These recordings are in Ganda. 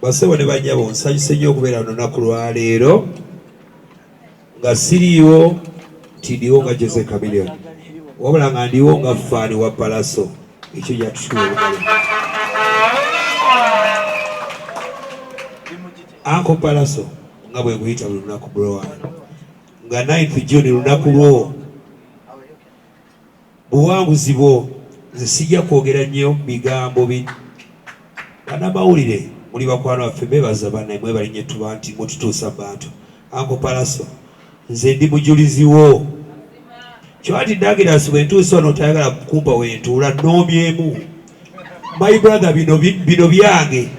Basebo ne banyabo nsanyuse nnyo okubeera lunaku lwa leero nga siriiwo tindiwo nga Jose Chameleon wabula nga ndiwo nga faani wa Palaso ekyo yatushubala Uncle Palaso nga bwe nkuyita buli lunaku bro nga 9th June lunaku lwo buwanguzi bwo nze sijja kwogera nnyo bigambo bannamawulire muli bakwano baffe bebaza bannaye mwebalinye tuba nti mututuusa bantu Uncle Palaso nze ndi mujulizi wo kyati Douglas bwe ntuusa wano tayagala kumpa wentuula nnoomyemu my brother bino byange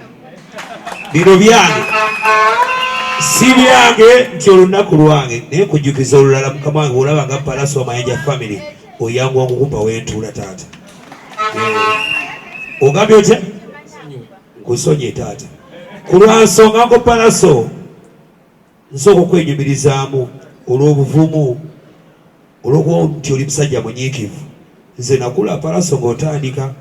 si byange nti olunaku lwange naye nkujjukiza olulala mukama wange olaba nga Palaso Amayanja family oyangu wangu kumpa wentuula taata ogambye otya nkusonye taata ku lwa nsonga Uncle Palaso nsooka okwenyumirizaamu olw'obuvumu olw'okuba nti oli musajja munyiikivu nze nakula Palaso ng'otandika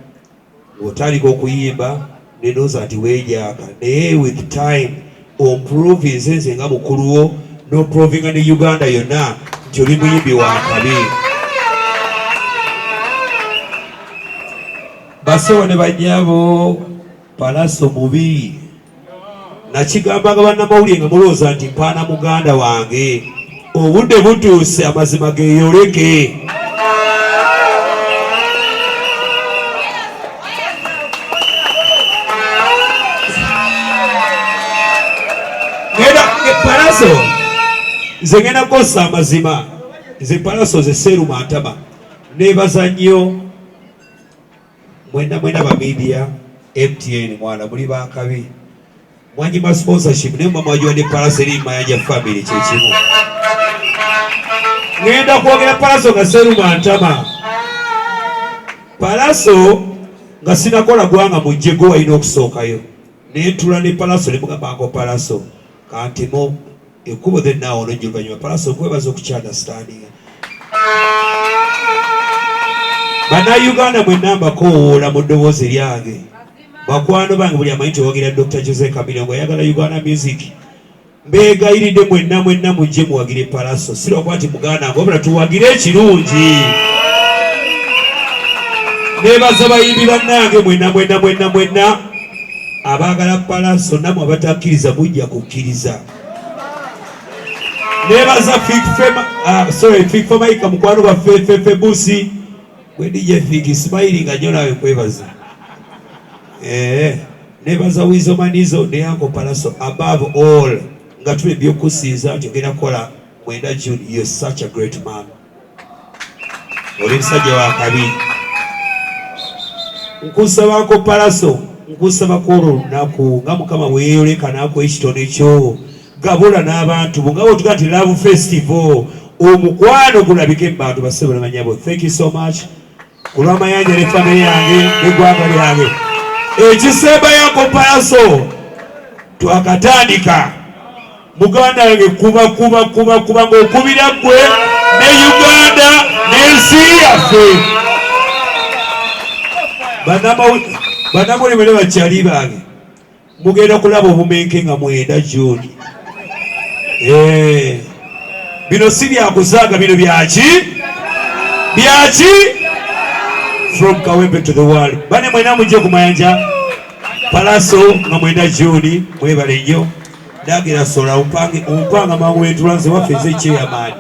okuyimba nenooza nti weejaaka naye with time omprovince nze nga mukulu wo n'oprovinga ne Uganda yonna nti oli muyimbi wa kabi basewo ne banyabo Palaso mubi nakigambanga bannamawulire nga mulowooza nti mpaana muganda wange obudde butuuse amazima geeyoleke Palaso nze ngenda kukosa amazima nze Palaso ze Seeruma Ntama neebaza nnyo mwena ba media MTN mwana muli bakabi mwanyima sponsorship naye mama wajua ne Palaso eri Mayanja family kyekimu ngenda kwogera Palaso nga Seeruma Ntama Palaso nga sinakola gwanga mujjego walina okusookayo nentula ne Palaso ne mugamba Uncle Palaso kanti mo ekubo then now olojja oluvannyuma Palaso nkwebaza okukyandastandinga Bannayuganda mwenna mbakoola mu ddoboozi lyange bakwano bange buli amanyi tewagira Dr. Jose Chameleon ng'ayagala Uganda music mbeegayiridde mwenna mujje muwagire Palaso si lwakuba nti muganda nga wabula tuwagire ekirungi neebaza bayimbi bannange mwenna abaagala Palaso namwe abatakkiriza mujja kukkiriza neebaza Fik Maika mukwano gwa Fefe Busi gwe DJ Fik Ismaili nga nnyo nawe nkwebaza neebaza Wizo Manizo ne Uncle Palaso above all nga tuli by'okusinza nti ogenda kukola 9 June. You're such a great man oli musajja wa kabi nkusaba Uncle Palaso nkusaba kwolwo olunaku nga Mukama weeyoleka naako ekitono ekyo gabula n'abantu bo nga bwetuga nti Love Festival omukwano gulabike mu bantu basebo ne banyabo. Thank you so much ku lw'Amayanja ne family yange n'eggwanga lyange ekisemba Uncle Palaso twakatandika muganda wange kuba ng'okubira ggwe ne Uganda n'ensi yaffe bannamawulire bakyali bange mugenda kulaba obumenke nga 9 June. Bino si byakuzaaga bino byaki from Kawempe to the world. Bane mwena mujje ku Mayanja Palaso nga 9 June mwebale nnyo ndagira sola upanga mangu wentula nze waffe eze kyeyamaani.